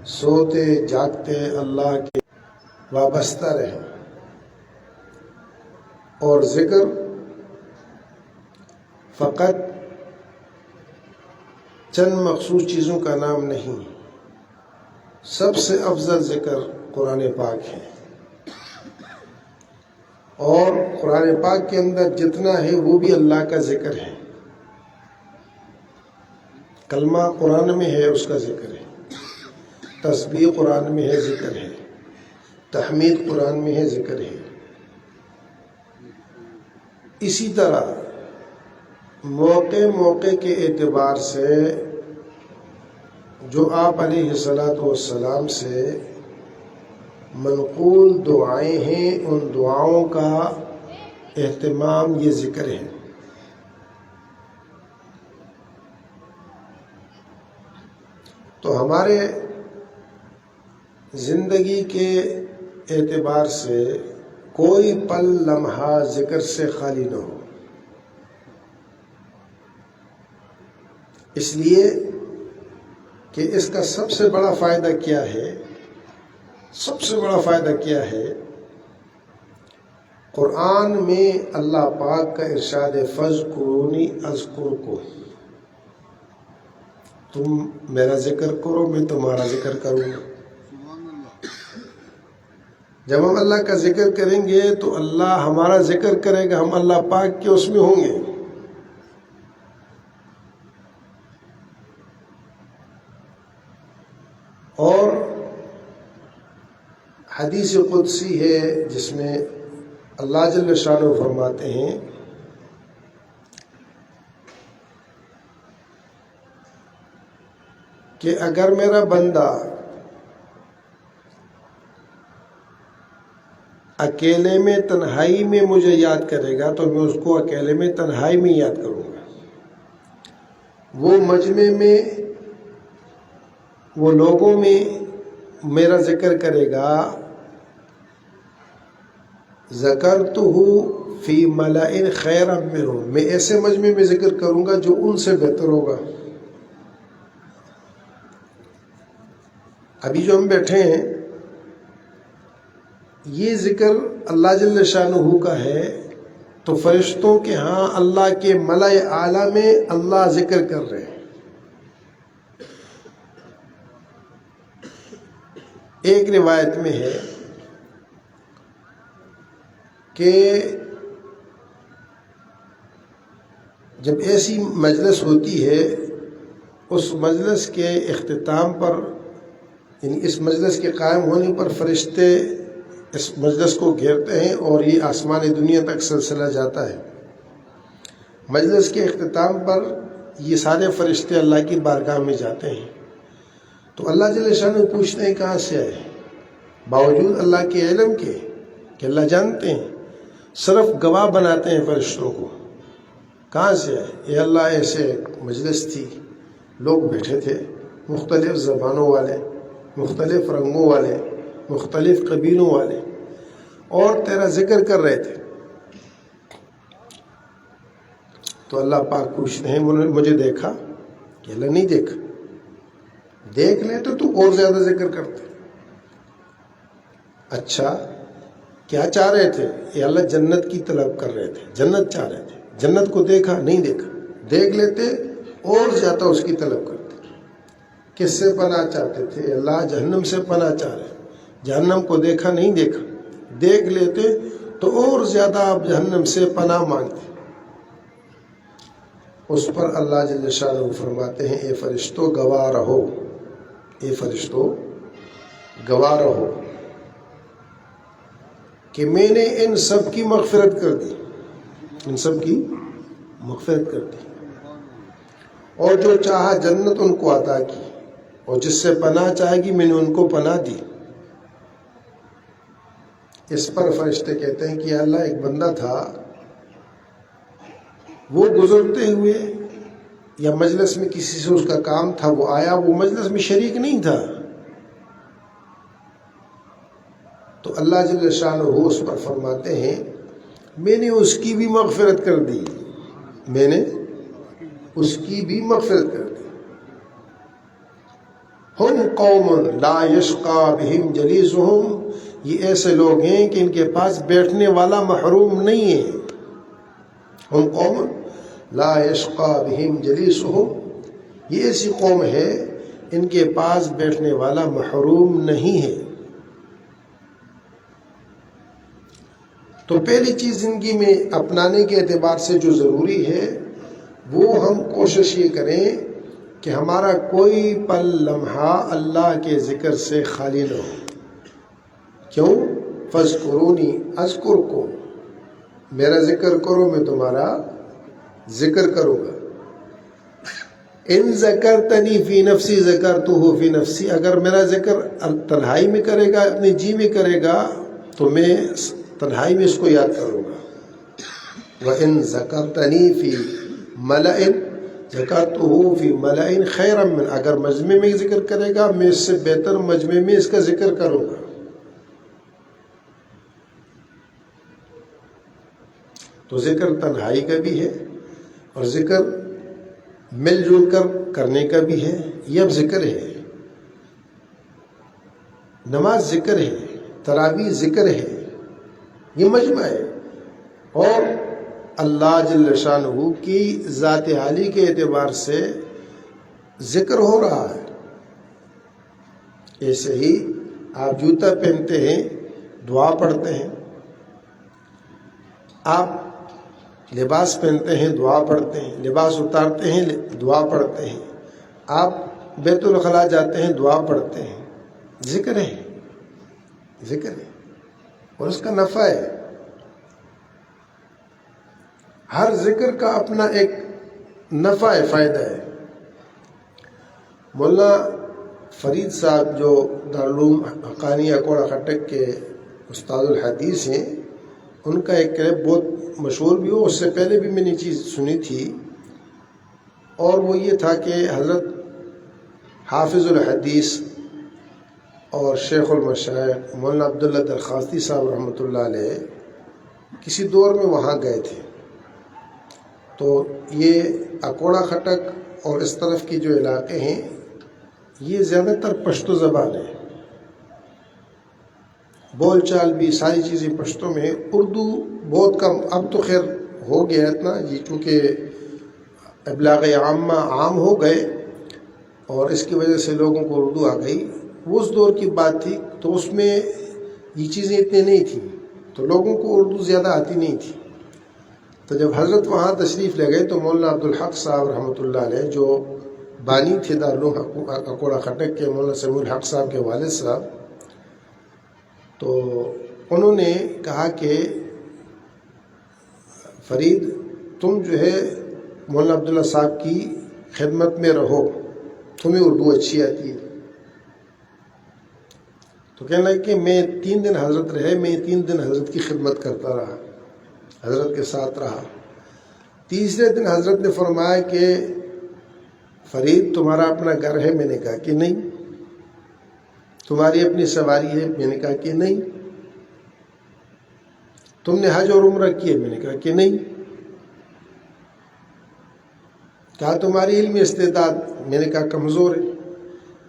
سوتے جاگتے اللہ کے وابستہ رہیں، اور ذکر فقط چند مخصوص چیزوں کا نام نہیں، سب سے افضل ذکر قرآن پاک ہے، اور قرآن پاک کے اندر جتنا ہے وہ بھی اللہ کا ذکر ہے۔ کلمہ قرآن میں ہے، اس کا ذکر ہے، تسبیح قرآن میں ہے، ذکر ہے، تحمید قرآن میں ہے، ذکر ہے۔ اسی طرح موقع کے اعتبار سے جو آپ علیہ السلام سے منقول دعائیں ہیں، ان دعاؤں کا اہتمام یہ ذکر ہے۔ تو ہمارے زندگی کے اعتبار سے کوئی پل لمحہ ذکر سے خالی نہ ہو، اس لیے کہ اس کا سب سے بڑا فائدہ کیا ہے؟ سب سے بڑا فائدہ کیا ہے؟ قرآن میں اللہ پاک کا ارشاد فَاذْكُرُونِی أَذْكُرْکُم، تم میرا ذکر کرو میں تمہارا ذکر کروں گا۔ جب ہم اللہ کا ذکر کریں گے تو اللہ ہمارا ذکر کرے گا، ہم اللہ پاک کے اس میں ہوں گے۔ اور حدیث قدسی ہے جس میں اللہ جل شانہ فرماتے ہیں کہ اگر میرا بندہ اکیلے میں تنہائی میں مجھے یاد کرے گا تو میں اس کو اکیلے میں تنہائی میں یاد کروں گا، وہ مجمع میں وہ لوگوں میں میرا ذکر کرے گا، ذکرتہ فی ملأ خیرا منہم، میں ایسے مجمع میں ذکر کروں گا جو ان سے بہتر ہوگا۔ ابھی جو ہم بیٹھے ہیں یہ ذکر اللہ جل شانہ کا ہے، تو فرشتوں کے ہاں اللہ کے ملأ اعلیٰ میں اللہ ذکر کر رہے ہیں۔ ایک روایت میں ہے کہ جب ایسی مجلس ہوتی ہے، اس مجلس کے اختتام پر، یعنی اس مجلس کے قائم ہونے پر فرشتے اس مجلس کو گھیرتے ہیں اور یہ آسمان دنیا تک سلسلہ جاتا ہے۔ مجلس کے اختتام پر یہ سارے فرشتے اللہ کی بارگاہ میں جاتے ہیں، تو اللہ جل شانہ پوچھتے ہیں کہاں سے آئے، باوجود اللہ کے علم کے کہ اللہ جانتے ہیں، صرف گواہ بناتے ہیں فرشتوں کو، کہاں سے آئے؟ یہ اللہ ایسے مجلس تھی، لوگ بیٹھے تھے، مختلف زبانوں والے، مختلف رنگوں والے، مختلف قبیلوں والے، اور تیرا ذکر کر رہے تھے۔ تو اللہ پاک پوچھتے ہیں مجھے دیکھا؟ کہ اللہ نہیں دیکھا، دیکھ لے تو اور زیادہ ذکر کرتے۔ اچھا کیا چاہ رہے تھے؟ یہ اللہ جنت کی طلب کر رہے تھے، جنت چاہ رہے تھے، جنت کو دیکھا؟ نہیں دیکھا، دیکھ لیتے اور زیادہ اس کی طلب کرتے۔ کس سے پناہ چاہتے تھے؟ اللہ جہنم سے پناہ چاہ رہے، جہنم کو دیکھا؟ نہیں دیکھا، دیکھ لیتے تو اور زیادہ آپ جہنم سے پناہ مانگتے۔ اس پر اللہ جل شانہ فرماتے ہیں اے فرشتو گواہ رہو، اے فرشتو گواہ رہو کہ میں نے ان سب کی مغفرت کر دی، ان سب کی مغفرت کر دی، اور جو چاہا جنت ان کو عطا کی، اور جس سے پناہ چاہے گی میں نے ان کو پناہ دی۔ اس پر فرشتے کہتے ہیں کہ اللہ ایک بندہ تھا، وہ گزرتے ہوئے یا مجلس میں کسی سے اس کا کام تھا، وہ آیا، وہ مجلس میں شریک نہیں تھا، تو اللہ جل شانہ اس پر فرماتے ہیں میں نے اس کی بھی مغفرت کر دی، میں نے اس کی بھی مغفرت کر دی۔ ہم قوم لا یشقا بہم جلیسہم، یہ ایسے لوگ ہیں کہ ان کے پاس بیٹھنے والا محروم نہیں ہے. ہم قوم لا یشقا بہم جلیسہم، یہ ایسی قوم ہے ان کے پاس بیٹھنے والا محروم نہیں ہے. تو پہلی چیز زندگی میں اپنانے کے اعتبار سے جو ضروری ہے وہ ہم کوشش یہ کریں کہ ہمارا کوئی پل لمحہ اللہ کے ذکر سے خالی نہ ہو. کیوں؟ فاذکرونی اذکرکم، میرا ذکر کرو میں تمہارا ذکر کروں گا. ان ذکرتنی فی نفسی ذکرتہ فی نفسی، اگر میرا ذکر تنہائی میں کرے گا، اپنے جی میں کرے گا، تو میں تنہائی میں اس کو یاد کروں گا. وَإِن ذَكَرْتَنِي فِي مَلَئٍ ذَكَرْتُهُ فِي مَلَئٍ خَيْرًا مِّنْ، اگر مجمع میں ذکر کرے گا میں اس سے بہتر مجمع میں اس کا ذکر کروں گا. تو ذکر تنہائی کا بھی ہے اور ذکر مل جل کر کرنے کا بھی ہے. یہ اب ذکر ہے، نماز ذکر ہے، تراویح ذکر ہے، یہ مجمع ہے. اور اللہ جل شانہ کی ذات عالی کے اعتبار سے ذکر ہو رہا ہے. ایسے ہی آپ جوتا پہنتے ہیں، دعا پڑھتے ہیں، آپ لباس پہنتے ہیں، دعا پڑھتے ہیں، لباس اتارتے ہیں، دعا پڑھتے ہیں، آپ بیت الخلاء جاتے ہیں، دعا پڑھتے ہیں. ذکر ہے، ذکر ہے اور اس کا نفع ہے. ہر ذکر کا اپنا ایک نفع ہے، فائدہ ہے. مولانا فرید صاحب جو دارالعلوم حقانی اکوڑا خٹک کے استاد الحدیث ہیں، ان کا ایک کلپ بہت مشہور بھی ہو، اس سے پہلے بھی میں نے چیز سنی تھی، اور وہ یہ تھا کہ حضرت حافظ الحدیث اور شیخ المشائخ مولانا عبداللہ درخواستی صاحب رحمۃ اللہ علیہ کسی دور میں وہاں گئے تھے. تو یہ اکوڑا خٹک اور اس طرف کی جو علاقے ہیں یہ زیادہ تر پشتو زبان ہے، بول چال بھی ساری چیزیں پشتو میں. اردو بہت کم، اب تو خیر ہو گیا اتنا، یہ چونکہ ابلاغ عامہ عام ہو گئے اور اس کی وجہ سے لوگوں کو اردو آ گئی. وہ اس دور کی بات تھی تو اس میں یہ چیزیں اتنی نہیں تھیں، تو لوگوں کو اردو زیادہ آتی نہیں تھی. تو جب حضرت وہاں تشریف لے گئے تو مولانا عبدالحق صاحب رحمۃ اللہ علیہ جو بانی تھے دارالعلوم اکوڑا خٹک کے، مولانا سمیع الحق صاحب کے والد صاحب، تو انہوں نے کہا کہ فرید تم جو ہے مولانا عبداللہ صاحب کی خدمت میں رہو، تمہیں اردو اچھی آتی ہے. تو کہنے لگے کہ میں 3 دن حضرت رہے، میں 3 دن حضرت کی خدمت کرتا رہا، حضرت کے ساتھ رہا. تیسرے دن حضرت نے فرمایا کہ فرید تمہارا اپنا گھر ہے؟ میں نے کہا کہ نہیں. تمہاری اپنی سواری ہے؟ میں نے کہا کہ نہیں. تم نے حج اور عمرہ کیے؟ میں نے کہا کہ نہیں. کہا تمہاری علمی استعداد؟ میں نے کہا کمزور ہے.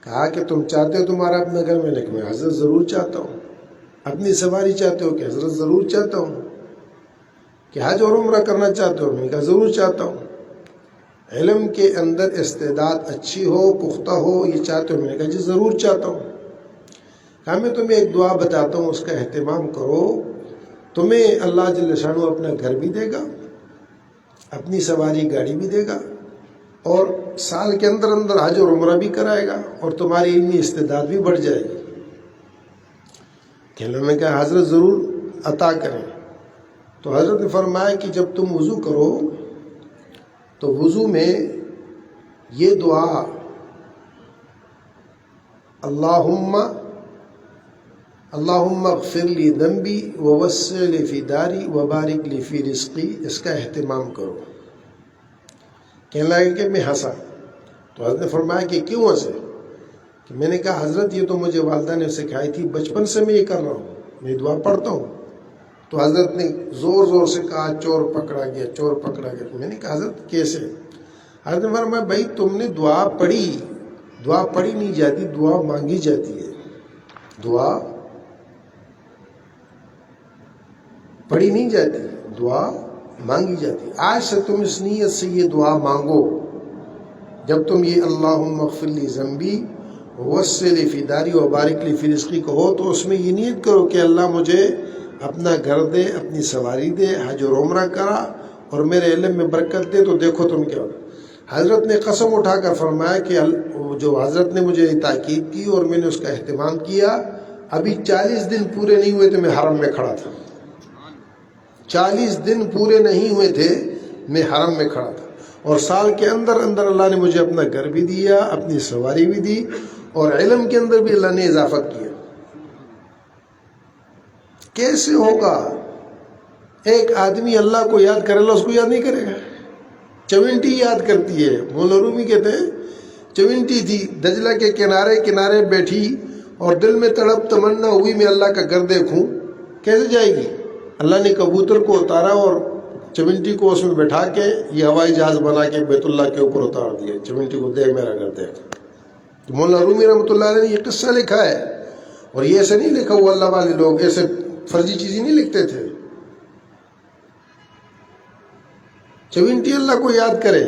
کہا کہ تم چاہتے ہو تمہارا اپنا گھر؟ میں نے کہا میں حضرت ضرور چاہتا ہوں. اپنی سواری چاہتے ہو؟ کہ حضرت ضرور چاہتا ہوں. کہ حج اور عمرہ کرنا چاہتے ہو؟ میں نے کہا ضرور چاہتا ہوں. علم کے اندر استعداد اچھی ہو، پختہ ہو، یہ چاہتے ہو؟ میں نے کہا جی ضرور چاہتا ہوں. کہا میں تمہیں ایک دعا بتاتا ہوں، اس کا اہتمام کرو، تمہیں اللہ جل شانہ اپنا گھر بھی دے گا، اپنی سواری گاڑی بھی دے گا، اور سال کے اندر اندر حج اور عمرہ بھی کرائے گا، اور تمہاری علمی استعداد بھی بڑھ جائے گی. کہنے میں کہا حضرت ضرور عطا کریں. تو حضرت نے فرمایا کہ جب تم وضو کرو تو وضو میں یہ دعا اللہم اغفر لی ذنبی ووسع لی فی داری وبارک لی فی رزقی، اس کا اہتمام کرو. کہنے لگے کہ میں ہنسا. تو حضرت نے فرمایا کہ کیوں ہنسے؟ کہ میں نے کہا حضرت یہ تو مجھے والدہ نے سکھائی تھی، بچپن سے میں یہ کر رہا ہوں، میں دعا پڑھتا ہوں. تو حضرت نے زور زور سے کہا چور پکڑا گیا، چور پکڑا گیا. میں نے کہا حضرت کیسے؟ حضرت نے فرمایا بھائی تم نے دعا پڑھی، دعا پڑھی نہیں جاتی، دعا مانگی جاتی ہے. دعا پڑھی نہیں جاتی، دعا مانگی جاتی. آج سے تم اس نیت سے یہ دعا مانگو، جب تم یہ اللہم اغفر لی ذنبی ووسع لی فی داری وبارک لی فی رزقی کہو، تو اس میں یہ نیت کرو کہ اللہ مجھے اپنا گھر دے، اپنی سواری دے، حج اور عمرہ کرا اور میرے علم میں برکت دے. تو دیکھو تم کیا ہوگا. حضرت نے قسم اٹھا کر فرمایا کہ جو حضرت نے مجھے تاکید کی اور میں نے اس کا اہتمام کیا، ابھی 40 دن پورے نہیں ہوئے تھے میں حرم میں کھڑا تھا. 40 دن پورے نہیں ہوئے تھے میں حرم میں کھڑا تھا، اور سال کے اندر اندر اللہ نے مجھے اپنا گھر بھی دیا، اپنی سواری بھی دی، اور علم کے اندر بھی اللہ نے اضافہ کیا. کیسے ہوگا؟ ایک آدمی اللہ کو یاد کرے، اللہ اس کو یاد نہیں کرے گا. چونٹی یاد کرتی ہے. مولانا رومی کہتے ہیں چونٹی تھی دجلہ کے کنارے کنارے بیٹھی اور دل میں تڑپ تمنا ہوئی میں اللہ کا گھر دیکھوں. کیسے جائے گی؟ اللہ نے کبوتر کو اتارا اور چونٹی کو اس میں بٹھا کے یہ ہوائی جہاز بنا کے بیت اللہ کے اوپر اتار دیا. چونٹی کو دیکھ میرا گھر دیکھ. مولانا رومی رحمۃ اللہ علیہ نے یہ قصہ لکھا ہے، اور یہ ایسے نہیں لکھا ہوا، اللہ والے لوگ ایسے فرضی چیزیں نہیں لکھتے تھے. چونٹی اللہ کو یاد کرے.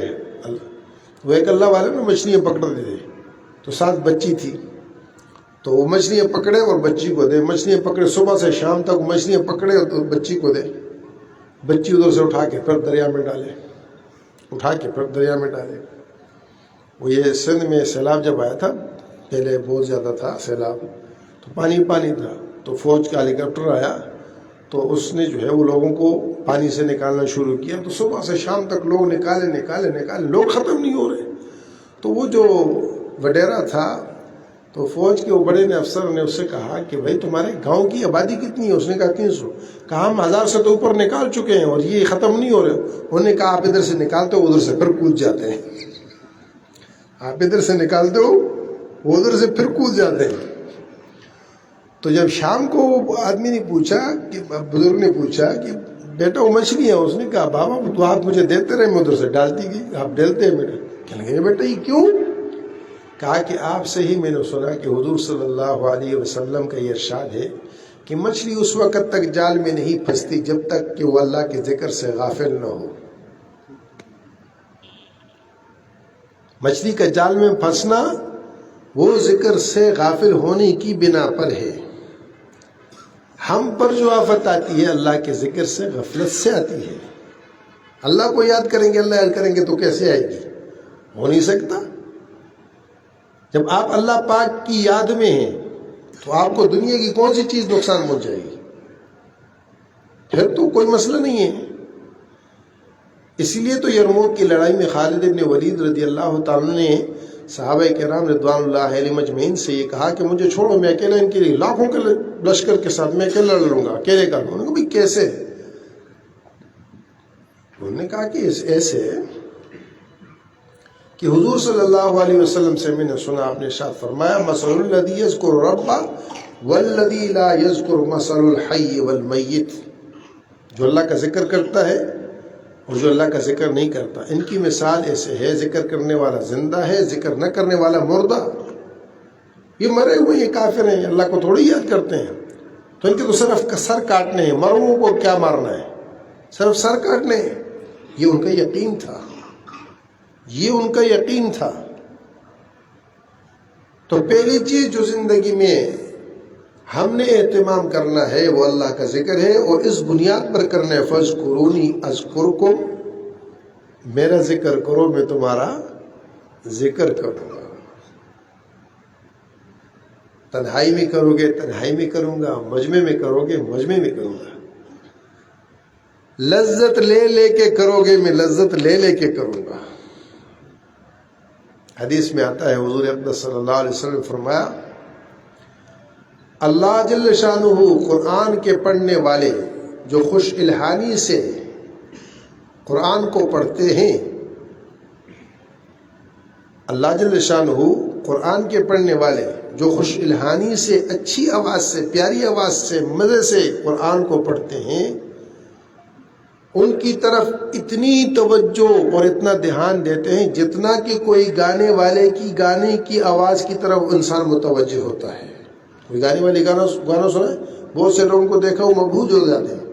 وہ ایک اللہ والے نے مچھلیاں پکڑتے تھے، تو 7 بچی تھی، تو وہ مچھلیاں پکڑے اور بچی کو دے. مچھلیاں پکڑے صبح سے شام تک مچھلیاں پکڑے تو بچی کو دے. بچی ادھر سے اٹھا کے پھر دریا میں ڈالے، اٹھا کے پھر دریا میں ڈالے. وہ یہ سندھ میں سیلاب جب آیا تھا، پہلے بہت زیادہ تھا سیلاب، تو پانی پانی تھا، تو فوج کا ہیلی کاپٹر آیا، تو اس نے جو ہے وہ لوگوں کو پانی سے نکالنا شروع کیا. تو صبح سے شام تک لوگ نکالے، لوگ ختم نہیں ہو رہے. تو وہ جو وڈیرا تھا، تو فوج کے بڑے نے افسر نے اس سے کہا کہ بھائی تمہارے گاؤں کی آبادی کتنی ہے؟ اس نے کہا 300. کہا ہم 1000 سے تو اوپر نکال چکے ہیں اور یہ ختم نہیں ہو رہے. انہوں نے کہا آپ ادھر سے نکالتے ہو ادھر سے پھر کود جاتے ہیں. آپ ادھر سے نکالتے ہو وہ ادھر سے پھر کود جاتے ہیں. تو جب شام کو آدمی نے پوچھا کہ بزرگ نے پوچھا کہ بیٹا وہ مچھلی ہے، اس نے کہا بابا تو آپ مجھے دیتے رہے، میں ادھر سے ڈالتی گئی، آپ ڈالتے ہیں بیٹا. کہنے لگے بیٹا یہ کیوں؟ کہا کہ آپ سے ہی میں نے سنا کہ حضور صلی اللہ علیہ وسلم کا یہ ارشاد ہے کہ مچھلی اس وقت تک جال میں نہیں پھنستی جب تک کہ وہ اللہ کے ذکر سے غافل نہ ہو. مچھلی کا جال میں پھنسنا وہ ذکر سے غافل ہونے کی بنا پر ہے. ہم پر جو آفت آتی ہے اللہ کے ذکر سے غفلت سے آتی ہے. اللہ کو یاد کریں گے، اللہ یاد کریں گے تو کیسے آئے گی؟ ہو نہیں سکتا. جب آپ اللہ پاک کی یاد میں ہیں تو آپ کو دنیا کی کون سی چیز نقصان پہنچائے گی؟ پھر تو کوئی مسئلہ نہیں ہے. اسی لیے تو یرموک کی لڑائی میں خالد بن ولید رضی اللہ تعالیٰ نے صحابہ کرام رضوان اللہ علیہ مجمعین سے یہ کہا کہ مجھے چھوڑو، میں اکیلے ان کے لیے لاکھوں کے لشکر کے ساتھ میں اکیلے لڑ لوں گا، اکیلے کر لوں گا. بھائی کیسے؟ انہوں نے کہا کہ ایسے کہ حضور صلی اللہ علیہ وسلم سے میں نے سنا، آپ نے ارشاد فرمایا مثل الذی یذکر رب والذی لا یذکر مثل الحی والمیت. جو اللہ کا ذکر کرتا ہے اور جو اللہ کا ذکر نہیں کرتا، ان کی مثال ایسے ہے، ذکر کرنے والا زندہ ہے، ذکر نہ کرنے والا مردہ. یہ مرے ہوئے یہ کافر ہیں، اللہ کو تھوڑی یاد کرتے ہیں. تو ان کے تو صرف سر کاٹنے ہیں، مروں کو کیا مارنا ہے، صرف سر کاٹنے ہیں. یہ ان کا یقین تھا، یہ ان کا یقین تھا. تو پہلی چیز جو زندگی میں ہم نے اہتمام کرنا ہے وہ اللہ کا ذکر ہے، اور اس بنیاد پر کرنا ہے فاذکرونی اذکرکم، میرا ذکر کرو میں تمہارا ذکر کروں گا. تنہائی میں کرو گے تنہائی میں کروں گا، مجمع میں کرو گے مجمع میں کروں گا. لذت لے لے کے کرو گے میں لذت لے لے کے کروں گا. حدیث میں آتا ہے حضور اقدس صلی اللہ علیہ وسلم فرمایا اللہ جل شانہ قرآن کے پڑھنے والے جو خوش الحانی سے قرآن کو پڑھتے ہیں، اللہ جل شانہ قرآن کے پڑھنے والے جو خوش الحانی سے، اچھی آواز سے، پیاری آواز سے، مزے سے قرآن کو پڑھتے ہیں، ان کی طرف اتنی توجہ اور اتنا دھیان دیتے ہیں جتنا کہ کوئی گانے والے کی گانے کی آواز کی طرف انسان متوجہ ہوتا ہے. کوئی گانے والی گانا سنا ہے؟ بہت سے لوگوں کو دیکھا وہ مبہوت ہو جاتے ہیں.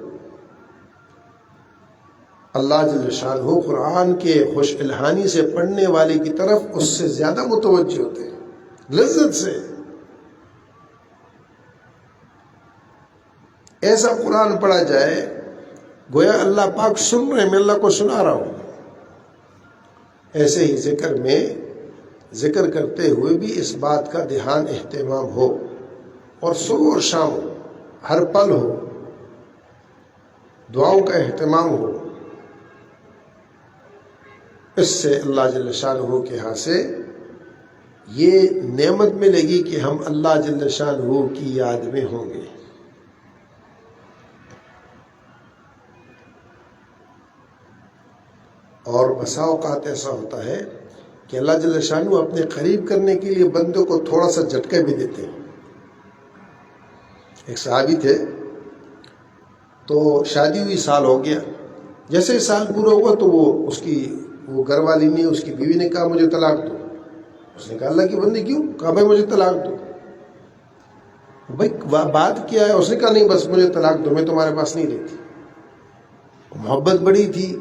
اللہ جل شانہ قرآن کے خوش الہانی سے پڑھنے والے کی طرف اس سے زیادہ متوجہ ہوتے ہیں لذت سے. ایسا قرآن پڑھا جائے گویا اللہ پاک سن رہے ہیں، میں اللہ کو سنا رہا ہوں. ایسے ہی ذکر میں ذکر کرتے ہوئے بھی اس بات کا دھیان اہتمام ہو، اور صبح اور شام ہر پل ہو، دعاؤں کا اہتمام ہو. اس سے اللہ جل شانہ کے ہاں سے یہ نعمت ملے گی کہ ہم اللہ جل شانہ کی یاد میں ہوں گے. اور بسا اوقات ایسا ہوتا ہے کہ اللہ جل شانہ اپنے قریب کرنے کے لیے بندوں کو تھوڑا سا جھٹکا بھی دیتے ہیں. ایک صحابی تھے، تو شادی ہوئی سال ہو گیا. جیسے سال پورا ہوا تو وہ گھر والی نے، اس کی بیوی نے کہا مجھے طلاق دو. اس نے کہا اللہ کی بندی کیوں؟ کہا بھائی مجھے طلاق دو. بھائی بات کیا ہے؟ اس نے کہا نہیں بس مجھے طلاق دو، میں تمہارے پاس نہیں رہتی. محبت بڑی تھی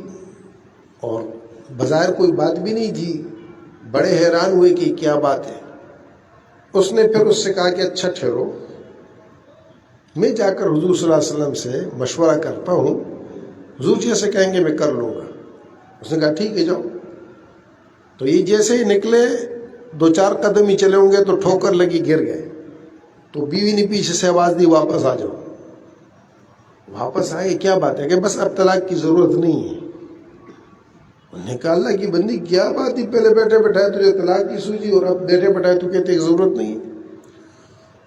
اور بظاہر کوئی بات بھی نہیں تھی. بڑے حیران ہوئے کہ کیا بات ہے. اس نے پھر اس سے کہا کہ اچھا ٹھہرو، میں جا کر حضور صلی اللہ علیہ وسلم سے مشورہ کرتا ہوں، حضور جیسے کہیں گے میں کر لوں گا. اس نے کہا ٹھیک ہے جاؤ. تو یہ جیسے ہی نکلے 2-4 قدم ہی چلے ہوں گے تو ٹھوکر لگی، گر گئے. تو بیوی نے پیچھے سے آواز دی واپس آ جاؤ. واپس آئے، کیا بات ہے؟ کہ بس اب طلاق کی ضرورت نہیں ہے. انہوں نے کہا اللہ کی بندی کیا بات ہے، پہلے بیٹھے بٹھائے تجھے طلاق کی سوجی اور اب بیٹھے بٹھائے تو کہتے ضرورت نہیں ہے.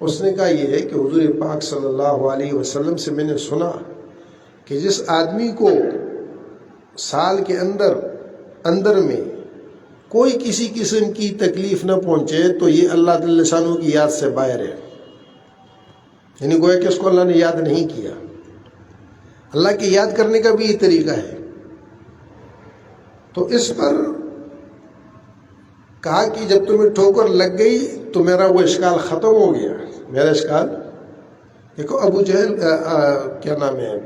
اس نے کہا یہ ہے کہ حضور پاک صلی اللہ علیہ وسلم سے میں نے سنا کہ جس آدمی کو سال کے اندر میں کوئی کسی قسم کی تکلیف نہ پہنچے تو یہ اللہ جل شانہ کی یاد سے باہر ہے. یعنی گویا کہ اس کو اللہ نے یاد نہیں کیا. اللہ کی یاد کرنے کا بھی یہ طریقہ ہے. تو اس پر کہا کہ جب تمہیں ٹھوکر لگ گئی تو میرا وہ اشکال ختم ہو گیا. میرا اشکال دیکھو، ابو جہل کیا نام ہے،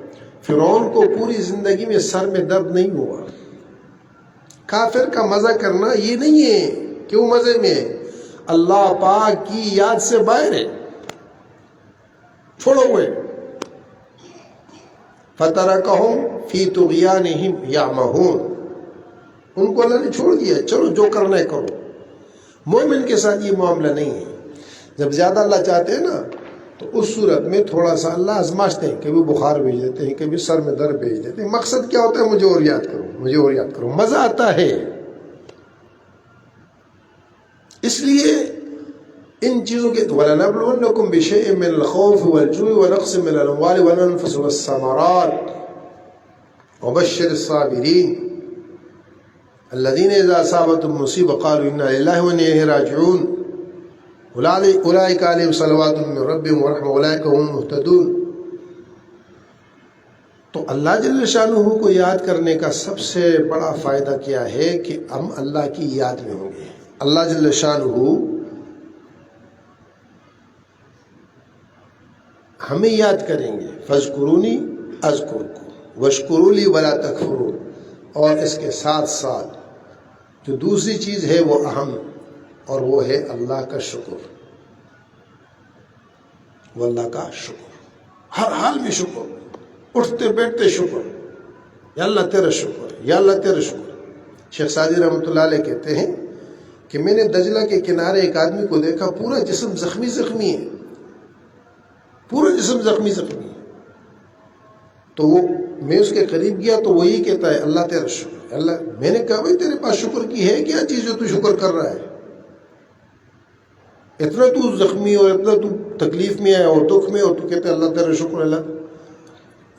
فرعون کو پوری زندگی میں سر میں درد نہیں ہوا. کافر کا مزہ کرنا یہ نہیں ہے. کیوں مزے میں؟ اللہ پاک کی یاد سے باہر ہے. چھوڑو ہوئے فَتَرَكَهُمْ فِي طُغْيَانِهِمْ يَعْمَهُونَ. ان کو اللہ نے چھوڑ دیا، چلو جو کرنا ہے کرو. مومن کے ساتھ یہ معاملہ نہیں ہے. جب زیادہ اللہ چاہتے ہیں نا تو اس صورت میں تھوڑا سا اللہ آزمائشتے ہیں، کبھی بخار بھیج دیتے ہیں، کبھی سر میں درد بھیج دیتے ہیں. مقصد کیا ہوتا ہے؟ مجھے اور یاد کرو، مجھے اور یاد کرو. مزہ آتا ہے. اس لیے ان چیزوں کے وَلَنَبْلُوَنَّكُمْ بِشَيْءٍ مِّنَ الْخَوْفِ وَالْجُوعِ وَنَقْصٍ مِّنَ الْأَمْوَالِ وَالْأَنفُسِ وَالثَّمَرَاتِ وَبَشِّرِ الصَّابِرِينَ الذين إذا أصابتهم مصيبة قالوا إنا لله وإنا إليه راجعون أولئك عليهم صلوات من ربهم ورحمة أولئك هم المهتدون. تو اللہ جل شانہ کو یاد کرنے کا سب سے بڑا فائدہ کیا ہے کہ ہم اللہ کی یاد میں ہوں گے. اللہ جل شانہ ہمیں یاد کریں گے. فاذکرونی اذکرکم واشکروا لی ولا تکفرون. اور اس کے ساتھ ساتھ جو دوسری چیز ہے وہ اہم، اور وہ ہے اللہ کا شکر. وہ اللہ کا شکر، ہر حال میں شکر، اٹھتے بیٹھتے شکر. یا اللہ تیرا شکر، یا اللہ تیرا شکر. شیخ سعدی رحمۃ اللہ علیہ کہتے ہیں کہ میں نے دجلہ کے کنارے ایک آدمی کو دیکھا، پورا جسم زخمی ہے، پورا جسم زخمی ہے. تو میں اس کے قریب گیا تو وہی کہتا ہے اللہ تیرا شکر. اللہ، میں نے کہا بھائی تیرے پاس شکر کی ہے کیا چیز جو تو شکر کر رہا ہے؟ اتنا تو زخمی اور اتنا تو تکلیف میں ہے اور دکھ میں، اور تو کہتا ہے اللہ تیرا شکر. اللہ،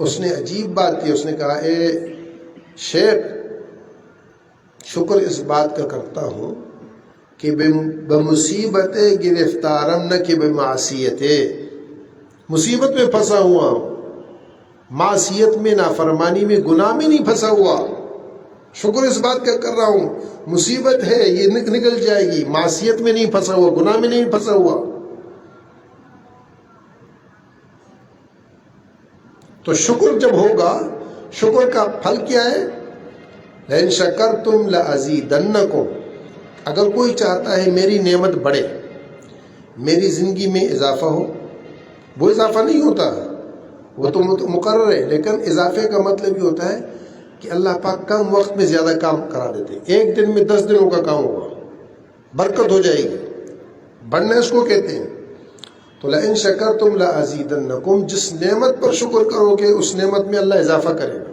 اس نے عجیب بات کی. اس نے کہا اے شیخ، شکر اس بات کا کرتا ہوں کہ بمصیبت گرفتارم نہ کہ بمعصیت. مصیبت میں پھنسا ہوا ہوں معصیت میں، نافرمانی میں، گناہ میں نہیں پھنسا ہوا. شکر اس بات کا کر رہا ہوں مصیبت ہے یہ نکل جائے گی، معصیت میں نہیں پھنسا ہوا، گناہ میں نہیں پھنسا ہوا. تو شکر جب ہوگا، شکر کا پھل کیا ہے؟ لئن شکرتم لازیدنکم. اگر کوئی چاہتا ہے میری نعمت بڑھے، میری زندگی میں اضافہ ہو، وہ اضافہ نہیں ہوتا، وہ تو مقرر ہے، لیکن اضافے کا مطلب یہ ہوتا ہے کہ اللہ پاک کم وقت میں زیادہ کام کرا دیتے. ایک دن میں 10 دنوں کا کام ہوگا، برکت ہو جائے گی، بڑھنا اس کو کہتے ہیں. تو لئن شکرتم لازیدنکم، جس نعمت پر شکر کرو گے اس نعمت میں اللہ اضافہ کرے گا.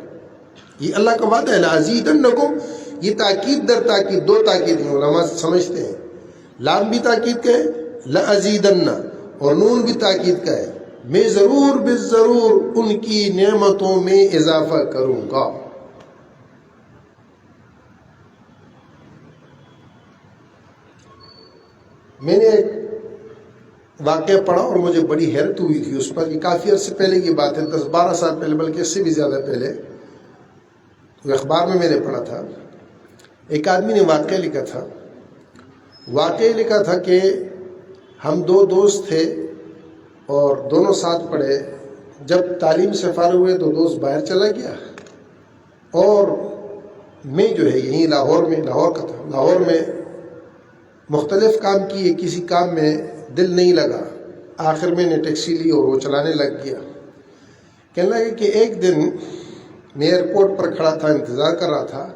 یہ اللہ کا وعدہ ہے. لازیدنکم، یہ تاکید در تاکید، دو تاکید ہیں، علماء سمجھتے ہیں. لام بھی تاکید کا ہے، لازیدن، اور نون بھی تاکید کا ہے، میں ضرور بالضرور ان کی نعمتوں میں اضافہ کروں گا. میں نے ایک واقعہ پڑھا اور مجھے بڑی حیرت ہوئی تھی اس پر. یہ کافی عرصے پہلے کی بات ہے، 10-12 سال پہلے، بلکہ اس سے بھی زیادہ پہلے. اخبار میں نے پڑھا تھا، ایک آدمی نے واقعہ لکھا تھا کہ ہم 2 دوست تھے اور دونوں ساتھ پڑھے. جب تعلیم سے فارغ ہوئے تو دوست باہر چلا گیا، اور میں جو ہے یہیں لاہور کا تھا. لاہور میں مختلف کام کیے، کسی کام میں دل نہیں لگا. آخر میں نے ٹیکسی لی اور وہ چلانے لگ گیا. کہنے لگا کہ ایک دن میں ایئرپورٹ پر کھڑا تھا، انتظار کر رہا تھا،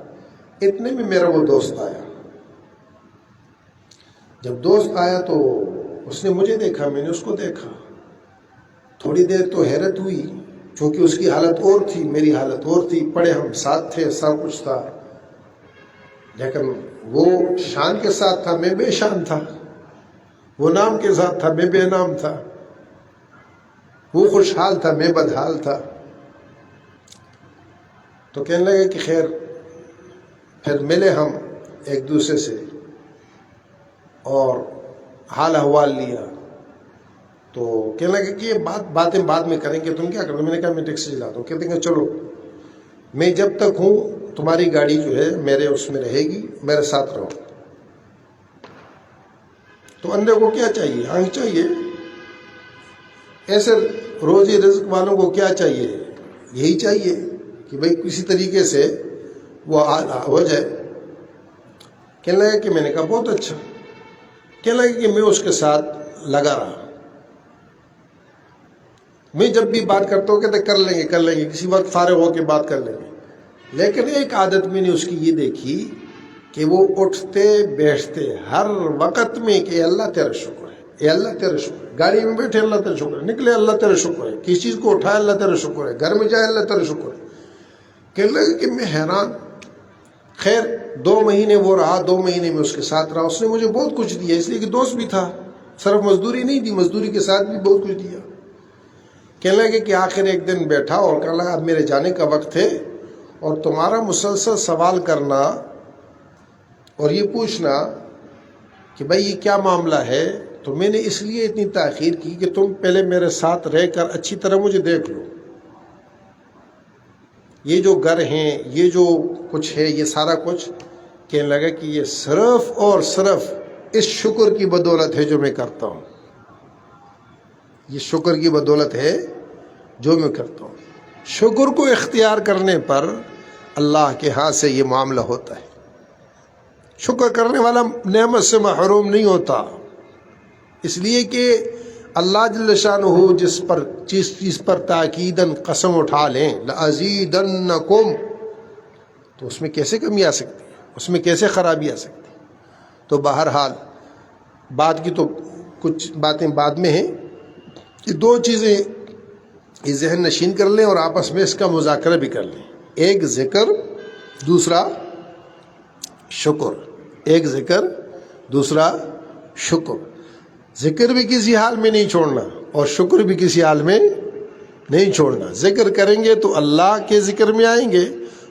اتنے میں میرا وہ دوست آیا. جب دوست آیا تو اس نے مجھے دیکھا، میں نے اس کو دیکھا. تھوڑی دیر تو حیرت ہوئی، چونکہ اس کی حالت اور تھی، میری حالت اور تھی. پڑھے ہم ساتھ تھے، سب کچھ تھا، لیکن وہ شان کے ساتھ تھا، میں بے شان تھا. وہ نام کے ساتھ تھا، میں بے نام تھا. وہ خوشحال تھا، میں بدحال تھا. تو کہنے لگے کہ خیر، پھر ملے ہم ایک دوسرے سے اور حال احوال لیا. تو کہنے لگے کہ یہ باتیں بعد میں کریں گے، تم کیا کرو؟ میں نے کہا میں ٹیکسی چلاتا ہوں. کہتے ہیں کہ چلو، میں جب تک ہوں تمہاری گاڑی جو ہے میرے اس میں رہے گی، میرے ساتھ رہو. تو اندھے کو کیا چاہیے؟ آنکھ چاہیے. ایسے روزی رزق والوں کو کیا چاہیے؟ یہی چاہیے کہ بھئی کسی طریقے سے وہ ہو جائے. کہنے لگا کہ میں نے کہا بہت اچھا. کہنے لگا کہ میں اس کے ساتھ لگا رہا. میں جب بھی بات کرتا ہوں کہتے کر لیں گے، کسی وقت فارغ ہو کے بات کر لیں گے. لیکن ایک عادت میں نے اس کی یہ دیکھی کہ وہ اٹھتے بیٹھتے ہر وقت میں کہ اللہ تیرا شکر ہے، اے اللہ تیرا شکر ہے. گاڑی میں بیٹھے اللہ تیرا شکر ہے، نکلے اللہ تیرا شکر ہے، کسی چیز کو اٹھائے اللہ تیرا شکر ہے، گھر میں جائے اللہ تیرا شکر ہے. کہنے لگا کہ میں حیران. خیر 2 مہینے وہ رہا، 2 مہینے میں اس کے ساتھ رہا. اس نے مجھے بہت کچھ دیا، اس لیے کہ دوست بھی تھا، صرف مزدوری نہیں دی، مزدوری کے ساتھ بھی بہت کچھ دیا. کہنے لگے کہ آخر ایک دن بیٹھا اور کہنے لگا اب میرے جانے کا وقت ہے، اور تمہارا مسلسل سوال کرنا اور یہ پوچھنا کہ بھائی یہ کیا معاملہ ہے، تو میں نے اس لیے اتنی تاخیر کی کہ تم پہلے میرے ساتھ رہ کر اچھی طرح مجھے دیکھ لو. یہ جو گھر ہیں، یہ جو کچھ ہے، یہ سارا کچھ کہنے لگا کہ یہ صرف اور صرف اس شکر کی بدولت ہے جو میں کرتا ہوں. یہ شکر کی بدولت ہے جو میں کرتا ہوں. شکر کو اختیار کرنے پر اللہ کے ہاں سے یہ معاملہ ہوتا ہے. شکر کرنے والا نعمت سے محروم نہیں ہوتا، اس لیے کہ اللہ جل شانہ جس چیز پر تاکیداً قسم اٹھا لیں لازیدنکم، تو اس میں کیسے کمی آ سکتی ہے، اس میں کیسے خرابی آ سکتی ہے. تو بہرحال بات کی تو کچھ باتیں بعد میں ہیں. یہ 2 چیزیں یہ ذہن نشین کر لیں اور آپس میں اس کا مذاکرہ بھی کر لیں. ایک ذکر، دوسرا شکر. ایک ذکر، دوسرا شکر. ذکر بھی کسی حال میں نہیں چھوڑنا اور شکر بھی کسی حال میں نہیں چھوڑنا. ذکر کریں گے تو اللہ کے ذکر میں آئیں گے،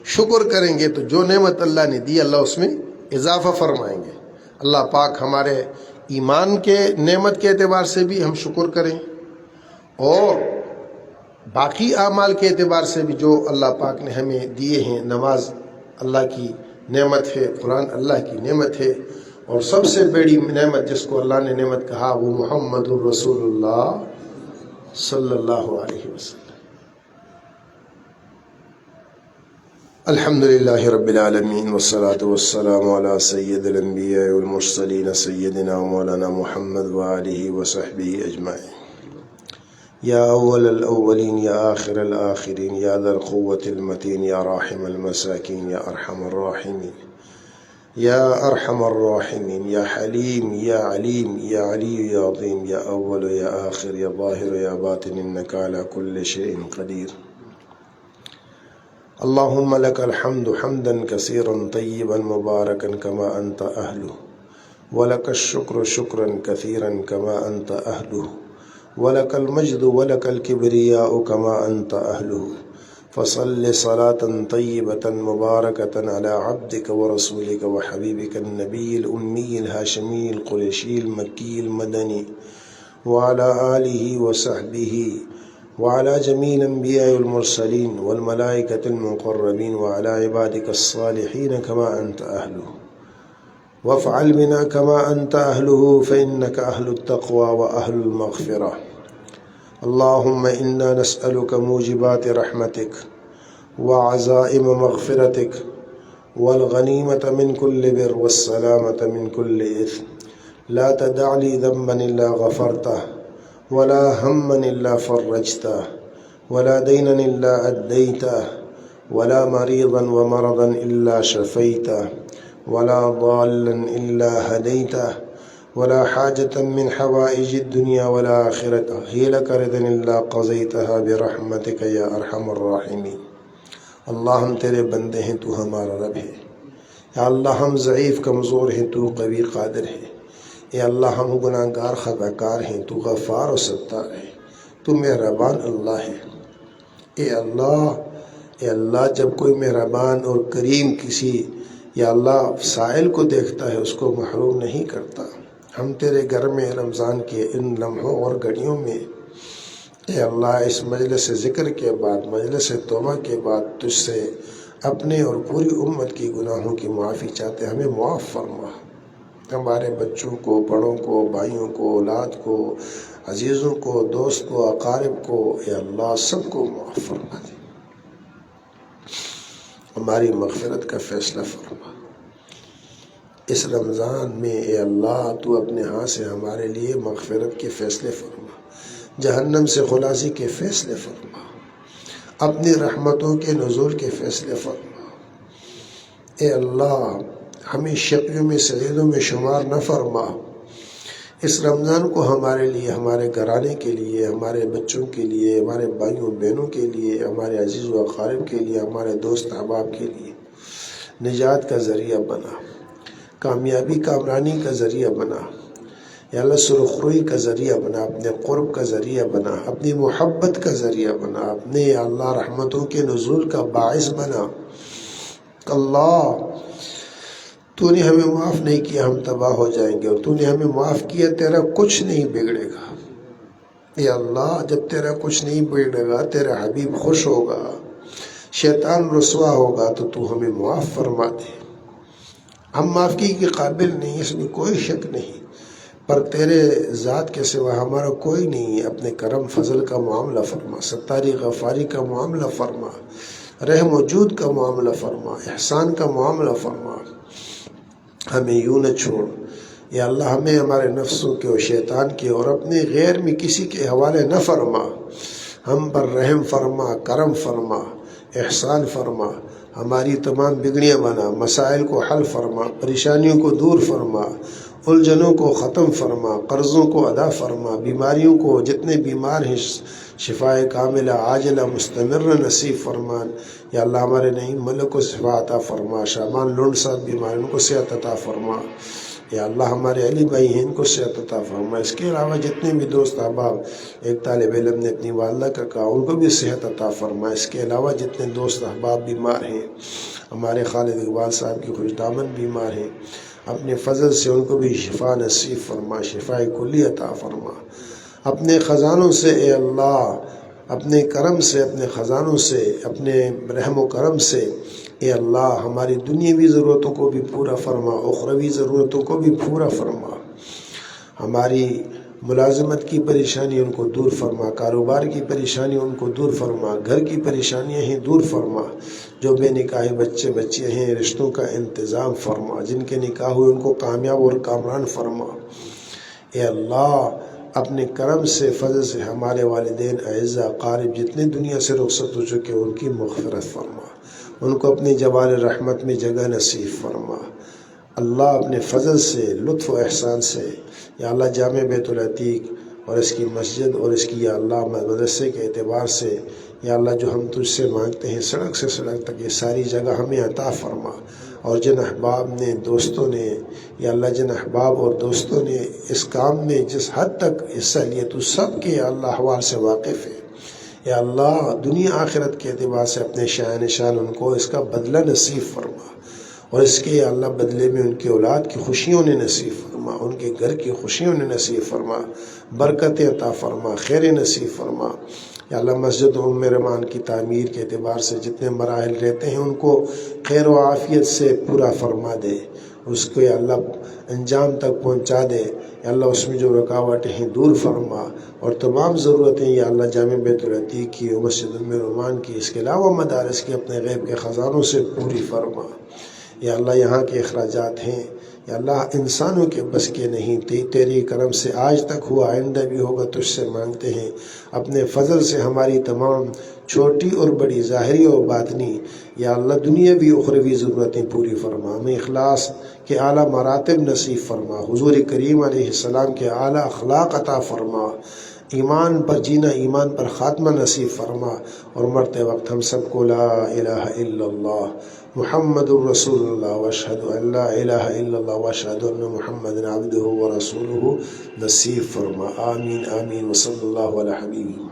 شکر کریں گے تو جو نعمت اللہ نے دی اللہ اس میں اضافہ فرمائیں گے. اللہ پاک ہمارے ایمان کے نعمت کے اعتبار سے بھی ہم شکر کریں، اور باقی اعمال کے اعتبار سے بھی جو اللہ پاک نے ہمیں دیے ہیں، نماز اللہ کی نعمت ہے، قرآن اللہ کی نعمت ہے، اور سب سے بڑی نعمت جس کو اللہ نے نعمت کہا وہ محمد الرسول اللہ صلی اللہ علیہ وسلم۔ الحمدللہ رب العالمین والصلاة والسلام علی سید الانبیاء والمرسلین سیدنا مولانا محمد وآلہ وصحبہ اجمعین۔ یا اول الاولین یا آخر الآخرین یا ذا القوة المتین یا راحم المساکین یا ارحم الراحمین یا ارحم الراحمین یا حلیم یا علیم یا علی یا عظیم یا اول یا آخر یا ظاہر یا باطن انک علی کل شیء قدیر۔ اللهم لك الحمد حمدا كثيرا طيبا مباركا كما أنت أهله، ولك الشكر شكرا كثيرا كما أنت أهله، ولك المجد ولك الكبرياء كما أنت أهله، فصل صلاة طيبة مباركة على عبدك ورسولك وحبيبك النبي الأمي الهاشمي القريشي المكي المدني وعلى آله وصحبه وعلى جميع الأنبياء والمرسلين والملائكة المقربين وعلى عبادك الصالحين كما أنت أهله، وافعل بنا كما أنت أهله فإنك أهل التقوى وأهل المغفرة۔ اللهم إنا نسألك موجبات رحمتك وعزائم مغفرتك والغنيمة من كل بر والسلامة من كل إثم، لا تدع لي ذنبا إلا غفرته ولا هما إلا فرجته ولا دينا إلا أديته ولا مريضا ومرضا إلا شفيته ولا ضالا إلا هديته ولا حاجة من حوائج الدنيا والآخرة هي لك رضا إلا قضيتها برحمتك يا أرحم الراحمين۔ اللہ ہم تیرے بندے ہیں، تو ہمارا رب ہے۔ یا اللہ ہم ضعیف کمزور ہیں، تو قوی قادر ہے۔ اے اللہ ہم گناہ گار خطا کار ہیں، تو غفار و ستار ہے، تو مہربان اللہ ہے۔ اے اللہ جب کوئی مہربان اور کریم کسی یا اللہ سائل کو دیکھتا ہے اس کو محروم نہیں کرتا۔ ہم تیرے گھر میں رمضان کے ان لمحوں اور گھڑیوں میں اے اللہ اس مجلس ذکر کے بعد، مجلس توبہ کے بعد تجھ سے اپنے اور پوری امت کی گناہوں کی معافی چاہتے، ہمیں معاف فرما۔ ہمارے بچوں کو، بڑوں کو، بھائیوں کو، اولاد کو، عزیزوں کو، دوست کو، اقارب کو اے اللہ سب کو معاف فرما دے، ہماری مغفرت کا فیصلہ فرما۔ اس رمضان میں اے اللہ تو اپنے ہاتھ سے ہمارے لیے مغفرت کے فیصلے فرما، جہنم سے خلاصی کے فیصلے فرما، اپنی رحمتوں کے نزول کے فیصلے فرما۔ اے اللہ ہمیں شقیوں میں سعیدوں میں شمار نہ فرما۔ اس رمضان کو ہمارے لیے، ہمارے گھرانے کے لیے، ہمارے بچوں کے لیے، ہمارے بھائیوں بہنوں کے لیے، ہمارے عزیز و اقارب کے لیے، ہمارے دوست احباب کے لیے نجات کا ذریعہ بنا، کامیابی کامرانی کا ذریعہ بنا، یا اللہ سرخروئی کا ذریعہ بنا، اپنے قرب کا ذریعہ بنا، اپنی محبت کا ذریعہ بنا، اپنے یا اللہ رحمتوں کے نزول کا باعث بنا۔ اللہ تو نے ہمیں معاف نہیں کیا ہم تباہ ہو جائیں گے، اور تو نے ہمیں معاف کیا تیرا کچھ نہیں بگڑے گا۔ اے اللہ جب تیرا کچھ نہیں بگڑے گا، تیرا حبیب خوش ہوگا، شیطان رسوا ہوگا، تو ہمیں معاف فرما دے۔ ہم معافی کے قابل نہیں، اس میں کوئی شک نہیں، پر تیرے ذات کے سوا ہمارا کوئی نہیں ہے۔ اپنے کرم فضل کا معاملہ فرما، ستاری غفاری کا معاملہ فرما، رحم و جود کا معاملہ فرما، احسان کا معاملہ فرما۔ ہمیں یوں نہ چھوڑ یا اللہ، ہمیں ہمارے نفسوں کے اور شیطان کے اور اپنے غیر میں کسی کے حوالے نہ فرما۔ ہم پر رحم فرما، کرم فرما، احسان فرما، ہماری تمام بگڑیاں بنا، مسائل کو حل فرما، پریشانیوں کو دور فرما، الجھنوں کو ختم فرما، قرضوں کو ادا فرما، بیماریوں کو جتنے بیمار ہیں شفائے کاملہ عاجلہ مستمر نصیب فرما۔ یا اللہ ہمارے نعیم ملک کو شفا عطا فرما، شامان لونڈ صاحب بیمار ان کو صحت عطا فرما۔ یا اللہ ہمارے علی بھائی ہیں ان کو صحت عطا فرما۔ اس کے علاوہ جتنے بھی دوست احباب، ایک طالب علم نے اپنی والدہ کا کہا ان کو بھی صحت عطا فرما۔ اس کے علاوہ جتنے دوست احباب بیمار ہیں، ہمارے خالد اقبال صاحب کی خوش دامن بیمار ہیں، اپنے فضل سے ان کو بھی شفا نصیب فرما، شفا کلی عطا فرما۔ اپنے خزانوں سے اے اللہ اپنے کرم سے، اپنے خزانوں سے، اپنے رحم و کرم سے اے اللہ ہماری دنیاوی ضرورتوں کو بھی پورا فرما، اخروی ضرورتوں کو بھی پورا فرما، ہماری ملازمت کی پریشانی ان کو دور فرما، کاروبار کی پریشانی ان کو دور فرما، گھر کی پریشانیاں ہیں دور فرما، جو بے نکاح بچے بچیاں ہیں رشتوں کا انتظام فرما، جن کے نکاح ہوئے ان کو کامیاب اور کامران فرما۔ اے اللہ اپنے کرم سے، فضل سے ہمارے والدین اعزاء اقارب جتنے دنیا سے رخصت ہو چکے ان کی مغفرت فرما، ان کو اپنی جوال رحمت میں جگہ نصیب فرما۔ اللہ اپنے فضل سے، لطف و احسان سے یا اللہ جامع بیت العتیق اور اس کی مسجد اور اس کی یا اللہ مدرسے کے اعتبار سے یا اللہ جو ہم تجھ سے مانگتے ہیں سڑک سے سڑک تک یہ ساری جگہ ہمیں عطا فرما، اور جن احباب نے، دوستوں نے یا اللہ جن احباب اور دوستوں نے اس کام میں جس حد تک حصہ لیا تو سب کے یا اللہ احوال سے واقف ہے، یا اللہ دنیا آخرت کے اعتبار سے اپنے شان ان کو اس کا بدلہ نصیب فرما، اور اس کے یا اللہ بدلے میں ان کی اولاد کی خوشیوں نے نصیب فرما، ان کے گھر کی خوشیوں نے نصیب فرما، برکت عطا فرما، خیر نصیب فرما۔ یا اللہ مسجد ام رمان کی تعمیر کے اعتبار سے جتنے مراحل رہتے ہیں ان کو خیر و عافیت سے پورا فرما دے، اس کو یا اللہ انجام تک پہنچا دے، یا اللہ اس میں جو رکاوٹیں ہیں دور فرما، اور تمام ضرورتیں یا اللہ جامع بیت العتیق کی اور مسجد ام رمان کی اس کے علاوہ مدارس کی اپنے غیب کے خزانوں سے پوری فرما۔ یا اللہ یہاں کے اخراجات ہیں یا اللہ انسانوں کے بس کے نہیں، تیری کرم سے آج تک ہوا، آئندہ بھی ہوگا، تجھ سے مانگتے ہیں اپنے فضل سے ہماری تمام چھوٹی اور بڑی ظاہری اور باطنی یا اللہ دنیاوی اخروی ضرورتیں پوری فرما، ہمیں اخلاص کے اعلیٰ مراتب نصیب فرما، حضور کریم علیہ السلام کے اعلیٰ اخلاق عطا فرما، ایمان پر جینا، ایمان پر خاتمہ نصیب فرما، اور مرتے وقت ہم سب کو لا الہ الا اللہ محمد الرسول اللہ واشہد ان لا الہ الا اللہ واشہد ان محمد عبدہ ورسولہ نصیب فرما۔ آمین آمین وصلی اللہ علی حبیبہ۔